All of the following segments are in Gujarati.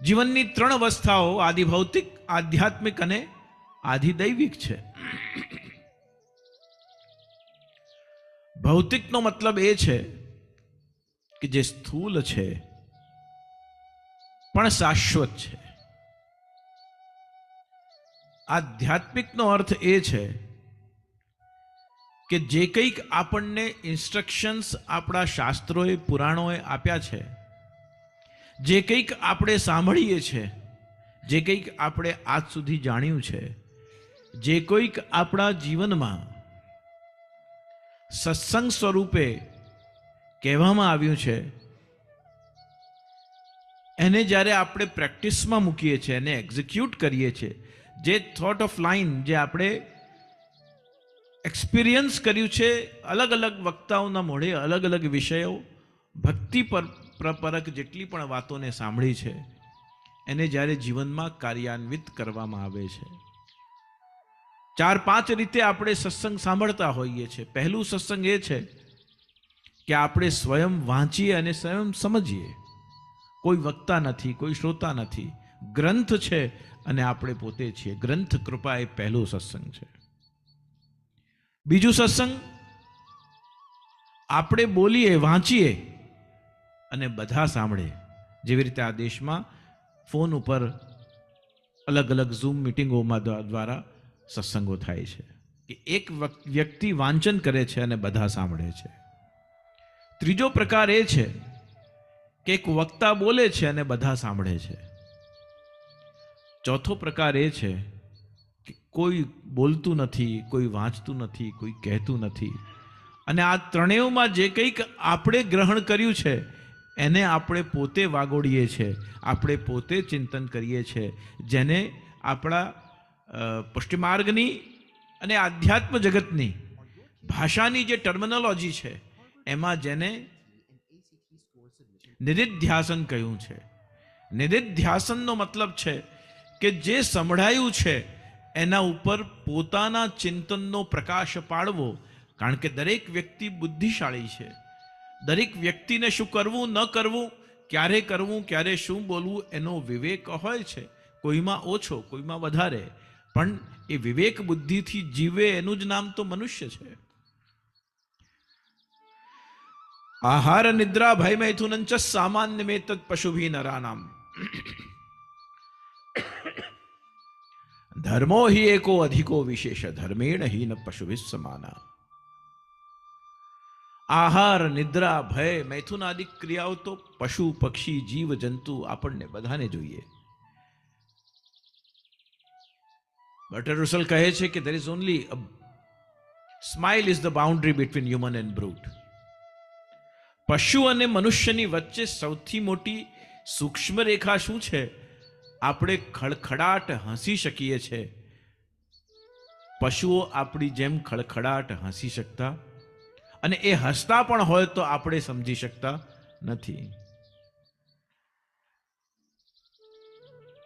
જીવનની ત્રણ અવસ્થાઓ આદિભૌતિક, આધ્યાત્મિક અને આધિદૈવિક છે. ભૌતિકનો મતલબ એ છે કે જે સ્થૂલ છે પણ શાશ્વત છે. આધ્યાત્મિકનો અર્થ એ છે કે જે કંઈક આપણને ઇન્સ્ટ્રક્શન્સ આપણા શાસ્ત્રોએ, પુરાણોએ આપ્યા છે, જે કંઈક આપણે સાંભળીએ છીએ, જે કંઈક આપણે આજ સુધી જાણ્યું છે, જે કોઈક આપણા જીવનમાં સત્સંગ સ્વરૂપે કહેવામાં આવ્યું છે, એને જ્યારે આપણે પ્રેક્ટિસમાં મૂકીએ છીએ, એને એક્ઝિક્યુટ કરીએ છીએ, જે થોટ ઓફ લાઈન જે આપણે એક્સપિરિયન્સ કર્યું છે, અલગ અલગ વક્તાઓના મોઢે અલગ અલગ વિષયો, ભક્તિ પરક જેટલી પણ વાતોને સાંભળી છે, એને જ્યારે જીવનમાં કાર્યાન્વિત કરવામાં આવે છે. 4-5 રીતે આપણે સત્સંગ સાંભળતા હોઈએ છીએ. પહેલું સત્સંગ એ છે કે આપણે સ્વયં વાંચીએ અને સ્વયં સમજીએ. કોઈ વક્તા નથી, કોઈ શ્રોતા નથી, ગ્રંથ છે અને આપણે પોતે છીએ. ગ્રંથ કૃપા એ પહેલું સત્સંગ છે. બીજું સત્સંગ આપણે બોલીએ, વાંચીએ અને બધા સાંભળે. જેવી રીતે આ દેશમાં ફોન ઉપર અલગ અલગ ઝૂમ મિટિંગોમાં દ્વારા સત્સંગો થાય છે કે એક વ્યક્તિ વાંચન કરે છે અને બધા સાંભળે છે. ત્રીજો પ્રકાર એ છે કે એક વક્તા બોલે છે અને બધા સાંભળે છે. ચોથો પ્રકાર એ છે કે કોઈ બોલતું નથી, કોઈ વાંચતું નથી, કોઈ કહેતું નથી, અને આ ત્રણેયમાં જે કંઈક આપણે ગ્રહણ કર્યું છે એને આપણે પોતે વાગોડીએ છીએ, આપણે પોતે ચિંતન કરીએ છીએ, જેને આપણા પુષ્ટિમાર્ગની અને આધ્યાત્મ જગતની ભાષાની જે ટર્મિનોલોજી છે એમાં જેને નિધિધ્યાસન કહ્યું છે. નિધિધ્યાસનનો મતલબ છે કે જે સંભળાયું છે એના ઉપર પોતાના ચિંતનનો પ્રકાશ પાડવો. કારણ કે દરેક વ્યક્તિ બુદ્ધિશાળી છે. દરેક વ્યક્તિને શું કરવું, ન કરવું, ક્યારે કરવું, ક્યારે શું બોલવું એનો વિવેક હોય છે. કોઈમાં ઓછો, કોઈમાં વધારે, પણ એ વિવેક બુદ્ધિથી જીવે એનું જ નામ તો મનુષ્ય છે. આહાર નિદ્રા ભય મૈથુનંચ સામાન્ય મેતદ પશુભી નરાનામ ધર્મો હિ એકો અધિકો વિશેષ ધર્મેણ હિ ન પશુભિ સમાના. આહાર, નિદ્રા, ભય, મૈથુન આદિ ક્રિયાઓ તો પશુ, પક્ષી, જીવ, જંતુ આપણને બધાને જોઈએ. બર્ટ્રાન્ડ રસલ કહે છે કે there is only a smile is the boundary between human and brute. પશુ અને મનુષ્યની વચ્ચે સૌથી મોટી સૂક્ષ્મ રેખા શું છે? આપણે ખડખડાટ હસી શકીએ છીએ. પશુઓ આપણી જેમ ખડખડાટ હસી શકતા, અને એ હસતા પણ હોય તો આપણે સમજી શકતા નથી.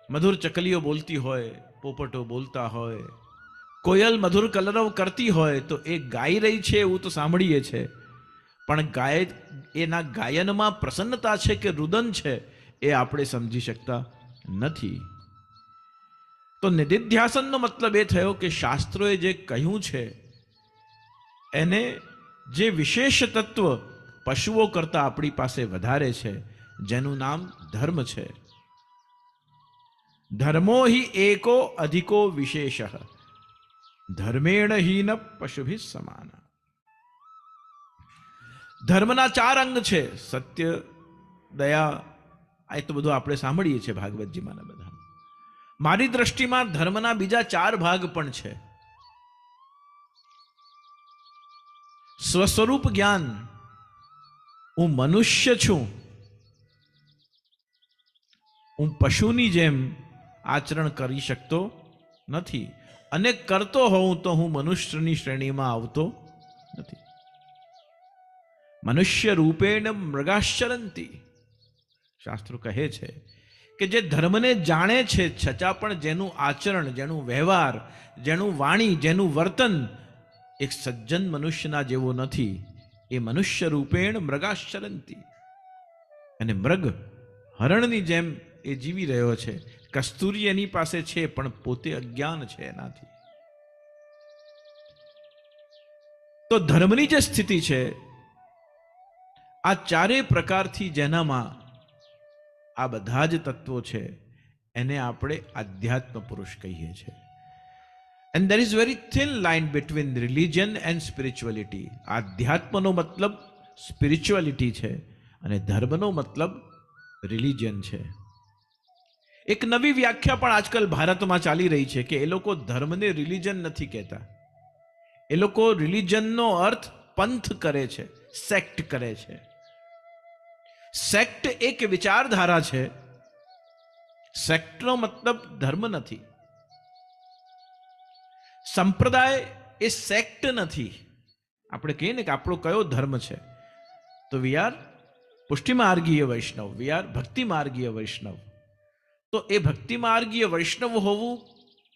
મધુર ચકલીઓ બોલતી હોય, પોપટો બોલતા હોય, કોયલ મધુર કલરવ કરતી હોય તો એ ગાઈ રહી છે એવું તો સાંભળીએ છે, પણ એના ગાયનમાં પ્રસન્નતા છે કે રુદન છે એ આપણે સમજી શકતા નથી. તો નિધિધ્યાસનનો મતલબ એ થયો કે શાસ્ત્રોએ જે કહ્યું છે એને જે વિશેષ તત્વ પશુઓ કરતા આપણી પાસે વધારે છે, જેનું નામ ધર્મ છે. ધર્મો હિ એકો અધિકો વિશેષ ધર્મેણ હિ ન પશુભિ સમાન. ધર્મના 4 અંગ છે: સત્ય, દયા. આ તો બધું આપણે સાંભળીએ છીએ ભાગવતજીમાં બધા. મારી દ્રષ્ટિમાં ધર્મના બીજા 4 ભાગ પણ છે. સ્વસ્વરૂપ જ્ઞાન. હું મનુષ્ય છું, હું પશુની જેમ આચરણ કરી શકતો નથી, અને કરતો હોઉં તો હું મનુષ્યની શ્રેણીમાં આવતો નથી. મનુષ્ય રૂપેણ મૃગાશ્ચરંતી. શાસ્ત્રો કહે છે કે જે ધર્મને જાણે છે છતાં પણ જેનું આચરણ, જેનું વ્યવહાર, જેનું વાણી, જેનું વર્તન એક સજ્જન મનુષ્યના જેવો નથી, એ મનુષ્ય રૂપેણ મૃગાશ્ચરંતી. અને મૃગ હરણની જેમ એ જીવી રહ્યો છે. કસ્તુરી એની પાસે છે પણ પોતે અજ્ઞાન છે એનાથી. તો ધર્મની જે સ્થિતિ છે, આ ચારેય પ્રકારથી જેનામાં આ બધા જ તત્વો છે, એને આપણે આધ્યાત્મ પુરુષ કહીએ છીએ. And there is very thin line between religion and spirituality. આધ્યાત્મનો મતલબ સ્પિરિચ્યુઆલિટી છે અને ધર્મનો મતલબ રિલિજન છે. એક નવી વ્યાખ્યા પણ આજકાલ ભારતમાં ચાલી રહી છે કે એ લોકો ધર્મને રિલિજન નથી કહેતા. એ લોકો રિલિજનનો અર્થ પંથ કરે છે, સેક્ટ કરે છે. સેક્ટ એક વિચારધારા છે. સેક્ટનો મતલબ ધર્મ નથી. સંપ્રદાય એ સેક્ટ નથી. આપણે કહીએ ને કે આપણો કયો ધર્મ છે, તો વી આર પુષ્ટિ માર્ગીય વૈષ્ણવ, વી આર ભક્તિ માર્ગીય વૈષ્ણવ. તો એ ભક્તિ માર્ગીય વૈષ્ણવ હોવું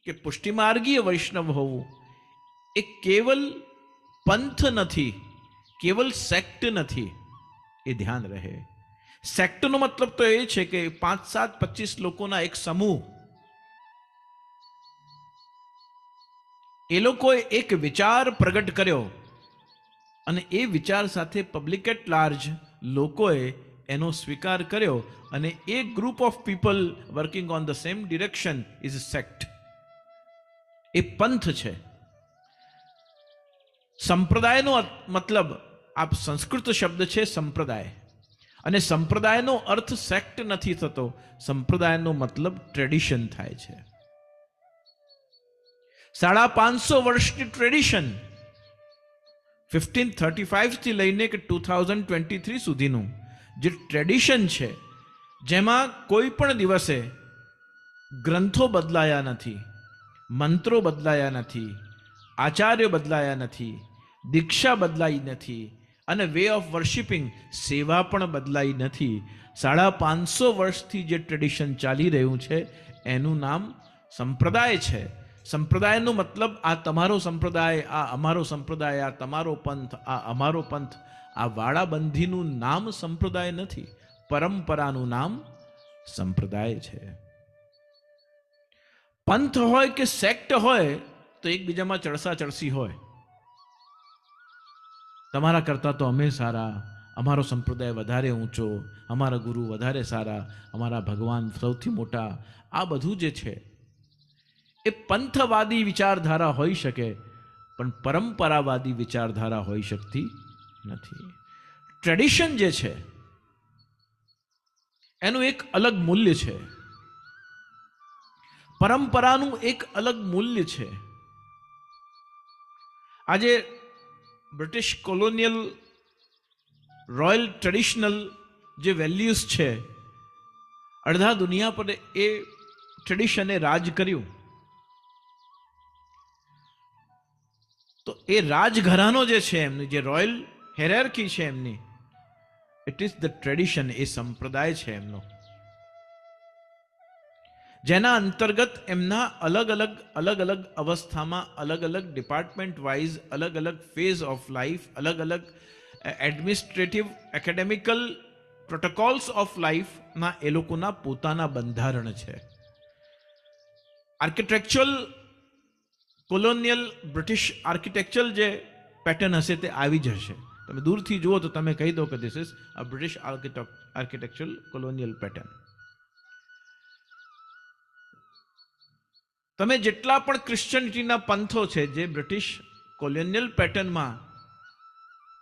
કે પુષ્ટિ માર્ગીય વૈષ્ણવ હોવું એ કેવલ પંથ નથી, કેવલ સેક્ટ નથી. એ ધ્યાન રહે. સેક્ટનો મતલબ તો એ છે કે 5, 7, 25 લોકોના એક સમૂહ, એ લોકોએ એક વિચાર પ્રગટ કર્યો અને એ વિચાર સાથે પબ્લિક એટ લાર્જ લોકોએ એનો સ્વીકાર કર્યો અને a group of people working on the same direction is sect. એ પંથ છે. સંપ્રદાયનો મતલબ આ સંસ્કૃત શબ્દ છે સંપ્રદાય, અને સંપ્રદાયનો અર્થ સેક્ટ નથી થતો. સંપ્રદાયનો મતલબ ટ્રેડિશન થાય છે. 550 વર્ષની ટ્રેડિશન, 1535 થી લઈને કે 2023 સુધીનું જે ટ્રેડિશન છે, જેમાં કોઈ પણ દિવસે ગ્રંથો બદલાયા નથી, મંત્રો બદલાયા નથી, આચાર્ય બદલાયા નથી, દીક્ષા બદલાઈ નથી અને વે ઓફ વર્શિપિંગ સેવા પણ બદલાઈ નથી. 550 વર્ષથી જે ટ્રેડિશન ચાલી રહ્યું છે એનું નામ સંપ્રદાય છે. સંપ્રદાયનો મતલબ આ તમારો સંપ્રદાય, આ અમારો સંપ્રદાય, આ તમારો પંથ, આ અમારો પંથ. આ વાડાબંધીનું નામ સંપ્રદાય નથી, પરંપરાનું નામ સંપ્રદાય છે. પંથ હોય કે સેક્ટ હોય તો એકબીજામાં ચડસા ચડસી હોય. તમારા કરતાં તો અમે સારા, અમારો સંપ્રદાય વધારે ઊંચો, અમારા ગુરુ વધારે સારા, અમારા ભગવાન સૌથી મોટા. આ બધું જે છે એ પંથવાદી વિચારધારા હોઈ શકે, પણ પરંપરાવાદી વિચારધારા હોઈ શકતી નથી. ટ્રેડિશન જે છે એનું એક અલગ મૂલ્ય છે, પરંપરાનું એક અલગ મૂલ્ય છે. આજે બ્રિટિશ કોલોનિયલ રોયલ ટ્રેડિશનલ જે વેલ્યુઝ છે, અડધા દુનિયા પર એ ટ્રેડિશને રાજ કર્યું. તો એ રાજઘરાનો જે છે એમની, જે રોયલ હેરાર્કી છે એમની, ઇટ ઇઝ ધ ટ્રેડિશન. એ સંપ્રદાય છે એમનો, જેના અંતર્ગત એમના અલગ અલગ અવસ્થામાં, અલગ અલગ ડિપાર્ટમેન્ટ વાઇઝ, અલગ અલગ ફેઝ ઓફ લાઈફ, અલગ અલગ એડમિનિસ્ટ્રેટિવ એકેડેમિકલ પ્રોટોકોલ્સ ઓફ લાઈફના એ લોકોના પોતાના બંધારણ છે. આર્કિટેક્ચરલ કોલોનિયલ બ્રિટિશ આર્કિટેક્ચરલ જે પેટર્ન હશે તે આવી જ હશે. તમે દૂરથી જુઓ તો તમે કહી દો કે this is a British architectural colonial pattern. તમે જેટલા પણ ક્રિશ્ચિયનિટીના પંથો છે જે બ્રિટિશ કોલોનિયલ પેટર્નમાં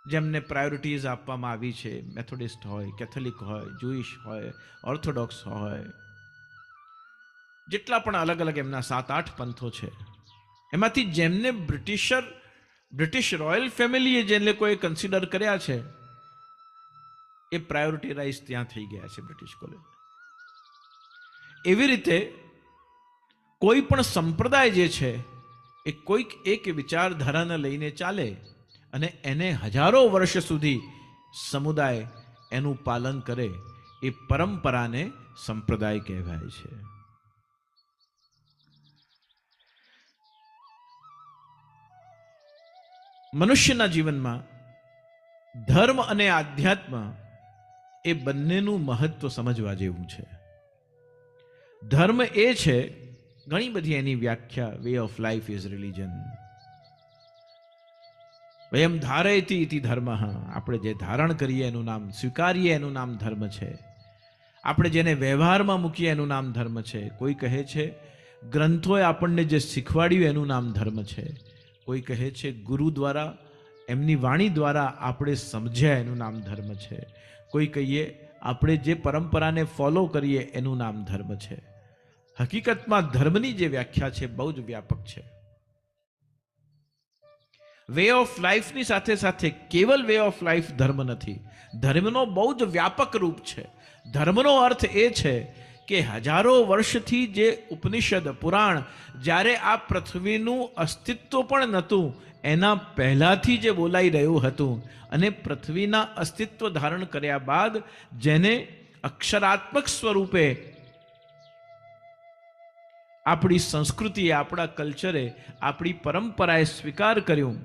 જેમને પ્રાયોરિટીઝ આપવામાં આવી છે, મેથોડિસ્ટ હોય, કેથોલિક હોય, જુઈશ હોય, ઓર્થોડોક્સ હોય, જેટલા પણ અલગ અલગ એમના 7-8 પંથો છે, એમાંથી જેમને બ્રિટિશ રોયલ ફેમિલીએ જે લોકોએ કન્સિડર કર્યા છે એ પ્રાયોરિટીરાઇઝ ત્યાં થઈ ગયા છે બ્રિટિશ કોલોની. એવી રીતે કોઈ પણ સંપ્રદાય જે છે એ કોઈક એક વિચારધારાને લઈને ચાલે અને એને હજારો વર્ષ સુધી સમુદાય એનું પાલન કરે, એ પરંપરાને સંપ્રદાય કહેવાય છે. મનુષ્યના જીવનમાં ધર્મ અને આધ્યાત્મ એ બંનેનું મહત્વ સમજવા જેવું છે. ધર્મ એ છે, ઘણી બધી એની વ્યાખ્યા, way of life is religion. વયમ ધારયતિ ઇતિ ધર્મ. આપણે જે ધારણ કરીએ એનું નામ, સ્વીકારીએ એનું નામ ધર્મ છે. આપણે જેને વ્યવહારમાં મૂકીએ એનું નામ ધર્મ છે. કોઈ કહે છે ગ્રંથોએ આપણને જે શીખવાડ્યું એનું નામ ધર્મ છે. કોઈ કહે છે ગુરુ દ્વારા, એમની વાણી દ્વારા આપણે સમજ્યા એનું નામ ધર્મ છે. કોઈ કહીએ આપણે જે પરંપરાને ફોલો કરીએ એનું નામ ધર્મ છે. હકીકતમાં ધર્મની જે વ્યાખ્યા છે બહુ જ વ્યાપક છે. વે ઓફ લાઈફની સાથે સાથે કેવલ વે ઓફ લાઈફ ધર્મ નથી. ધર્મનો બહુ જ વ્યાપક રૂપ છે. ધર્મનો અર્થ એ છે કે હજારો વર્ષથી જે ઉપનિષદ પુરાણ, જ્યારે આ પૃથ્વીનું અસ્તિત્વ પણ નહોતું એના પહેલાથી જે બોલાઈ રહ્યું હતું, અને પૃથ્વીના અસ્તિત્વ ધારણ કર્યા બાદ જેને અક્ષરાત્મક સ્વરૂપે આપણી સંસ્કૃતિએ, આપણા કલ્ચરે, આપણી પરંપરાએ સ્વીકાર કર્યું.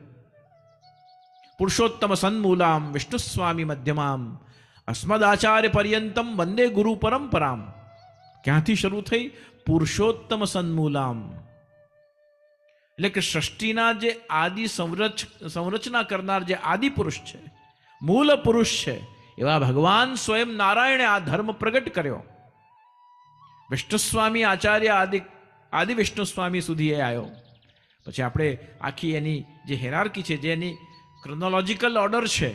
પુરુષોત્તમ સન્મૂલામ વિષ્ણુસ્વામી મધ્યમામ અસ્મદાચાર્ય પર્યંતમ વંદે ગુરુ પરંપરામ. ક્યાંથી શરૂ થઈ? પુરુષોત્તમ સન્મૂલામ, એટલે કે સૃષ્ટિના જે આદિ સંરચના કરનાર જે આદિ પુરુષ છે, મૂળ પુરુષ છે, એવા ભગવાન સ્વયં નારાયણે આ ધર્મ પ્રગટ કર્યો. વિષ્ણુસ્વામી આચાર્ય આદિ વિષ્ણુસ્વામી સુધી એ આવ્યો. પછી આપણે આખી એની જે હેરાર્કી છે, જે એની ક્રોનોલોજીકલ ઓર્ડર છે,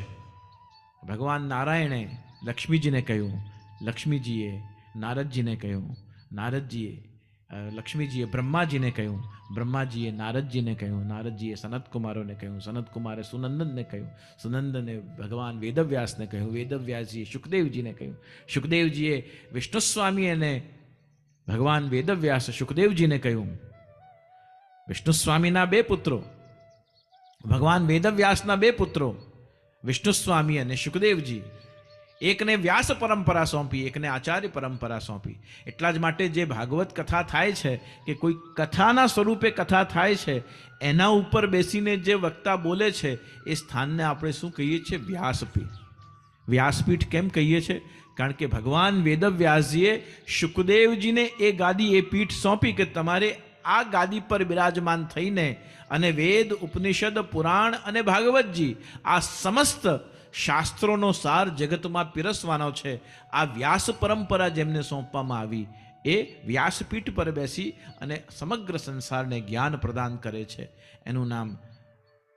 ભગવાન નારાયણે લક્ષ્મીજીને કહ્યું, લક્ષ્મીજીએ નારદજીને કહ્યું, નારદજીએ લક્ષ્મીજીએ બ્રહ્માજીને કહ્યું, બ્રહ્માજીએ નારદજીને કહ્યું, નારદજીએ સનતકુમારોને કહ્યું, સનતકુમારે સુનંદનને કહ્યું, સુનંદને ભગવાન વેદવ્યાસને કહ્યું, વેદવ્યાસજીએ સુખદેવજીને કહ્યું, સુખદેવજીએ વિષ્ણુસ્વામી અને ભગવાન વેદવ્યાસ સુખદેવજીને કહ્યું. વિષ્ણુસ્વામીના બે પુત્રો, ભગવાન વેદવ્યાસના બે પુત્રો વિષ્ણુસ્વામી અને સુખદેવજી, એકને વ્યાસ પરંપરા સોંપી, એકને આચાર્ય પરંપરા સોંપી. એટલા જ માટે જે ભાગવત કથા થાય છે કે કોઈ કથાના સ્વરૂપે કથા થાય છે, એના ઉપર બેસીને જે વક્તા બોલે છે એ સ્થાનને આપણે શું કહીએ છીએ? વ્યાસપીઠ. વ્યાસપીઠ કેમ કહીએ છીએ? કારણ કે ભગવાન વેદવ્યાસજીએ સુખદેવજીને એ ગાદી, એ પીઠ સોંપી કે તમારે આ ગાદી પર બિરાજમાન થઈને અને વેદ, ઉપનિષદ, પુરાણ અને ભાગવતજી, આ સમસ્ત શાસ્ત્રોનો સાર જગતમાં પીરસવાનો છે. આ વ્યાસ પરંપરા જેમને સોંપવામાં આવી, એ વ્યાસપીઠ પર બેસી અને સમગ્ર સંસારને જ્ઞાન પ્રદાન કરે છે. એનું નામ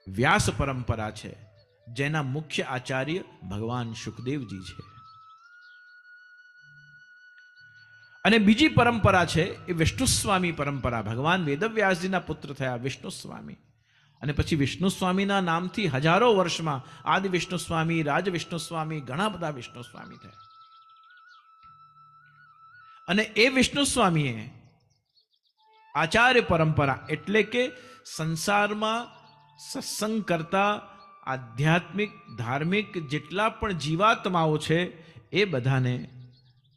વ્યાસ પરંપરા છે, જેના મુખ્ય આચાર્ય ભગવાન સુખદેવજી છે. અને બીજી પરંપરા છે એ વિષ્ણુસ્વામી પરંપરા. ભગવાન વેદવ્યાસજીના પુત્ર થયા વિષ્ણુસ્વામી, અને પછી વિષ્ણુસ્વામીના નામથી હજારો વર્ષમાં આદિ વિષ્ણુસ્વામી, રાજ વિષ્ણુસ્વામી, ઘણા બધા વિષ્ણુસ્વામી થયા. અને એ વિષ્ણુસ્વામીએ આચાર્ય પરંપરા, એટલે કે સંસારમાં સત્સંગ કરતા આધ્યાત્મિક, ધાર્મિક જેટલા પણ જીવાત્માઓ છે એ બધાને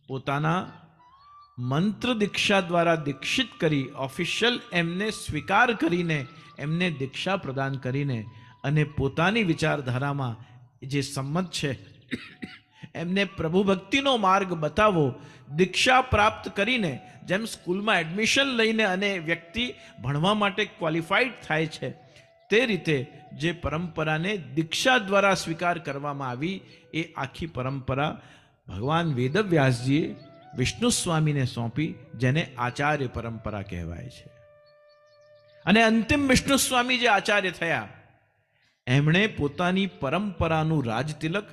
પોતાના મંત્ર દીક્ષા દ્વારા દીક્ષિત કરી, ઓફિશિયલ એમને સ્વીકાર કરીને, એમને દીક્ષા પ્રદાન કરીને અને પોતાની વિચારધારામાં જે સંમત છે એમને પ્રભુ ભક્તિનો માર્ગ બતાવો. દીક્ષા પ્રાપ્ત કરીને, જેમ સ્કૂલમાં એડમિશન લઈને અને વ્યક્તિ ભણવા માટે ક્વોલિફાઈડ થાય છે, તે રીતે જે પરંપરાને દીક્ષા દ્વારા સ્વીકાર કરવામાં આવી, એ આખી પરંપરા ભગવાન વેદવ્યાસજીએ વિષ્ણુસ્વામીને સોંપી, જેને આચાર્ય પરંપરા કહેવાય છે. અને અંતિમ વિષ્ણુસ્વામી જે આચાર્ય થયા, એમણે પોતાની પરંપરાનું રાજતિલક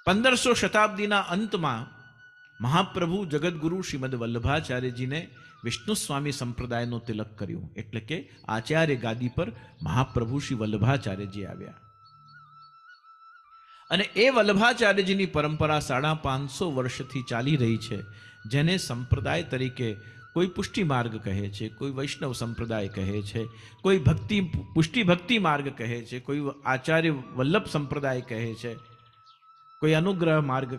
1500 શતાબ્દીના અંતમાં મહાપ્રભુ જગદગુરુ શ્રીમદ વલ્લભાચાર્યજીને વિષ્ણુસ્વામી સંપ્રદાયનો તિલક કર્યું. એટલે કે આચાર્ય ગાદી પર મહાપ્રભુ શ્રી વલ્લભાચાર્યજી આવ્યા. અને એ વલ્લભાચાર્યજીની પરંપરા 550 વર્ષથી ચાલી રહી છે, જેને સંપ્રદાય તરીકે કોઈ પુષ્ટિ માર્ગ કહે છે, કોઈ વૈષ્ણવ સંપ્રદાય કહે છે, કોઈ પુષ્ટિ ભક્તિ માર્ગ કહે છે, કોઈ આચાર્ય વલ્લભ સંપ્રદાય કહે છે, કોઈ અનુગ્રહ માર્ગ,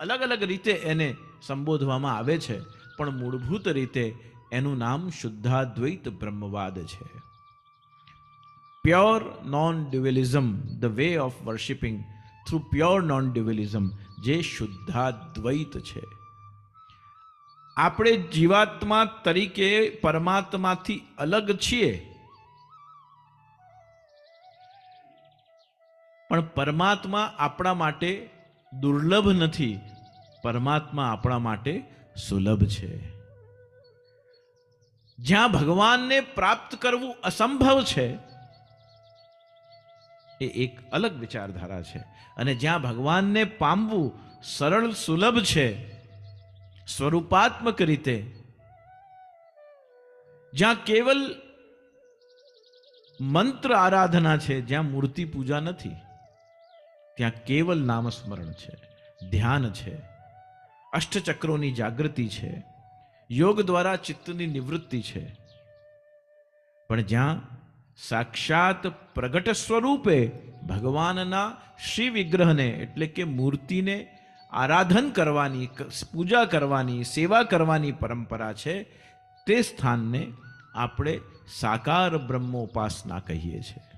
અલગ અલગ રીતે એને સંબોધવામાં આવે છે. પણ મૂળભૂત રીતે એનું નામ શુદ્ધાદ્વૈત બ્રહ્મવાદ છે. Pure non dualism, the way of worshipping through pure non dualism, જે શુદ્ધાદ્વૈત છે. આપણે જીવાત્મા તરીકે પરમાત્માથી અલગ છીએ, પણ પરમાત્મા આપણા માટે દુર્લભ નથી, પરમાત્મા આપણા માટે સુલભ છે. જ્યાં ભગવાનને પ્રાપ્ત કરવું અસંભવ છે એ એક અલગ વિચારધારા છે, અને જ્યાં ભગવાનને પામવું સરળ સુલભ છે સ્વરૂપાત્મક રીતે, જ્યાં કેવલ મંત્ર આરાધના છે, જ્યાં મૂર્તિ પૂજા નથી, ત્યાં કેવલ નામસ્મરણ છે, ધ્યાન છે, અષ્ટચક્રોની જાગૃતિ છે, યોગ દ્વારા ચિત્તની નિવૃત્તિ છે. પણ જ્યાં સાક્ષાત પ્રગટ સ્વરૂપે ભગવાનના શ્રી વિગ્રહને એટલે કે મૂર્તિને આરાધન કરવાની, પૂજા કરવાની, સેવા કરવાની પરંપરા છે, તે સ્થાનને આપણે સાકાર બ્રહ્મોપાસના કહીએ છીએ.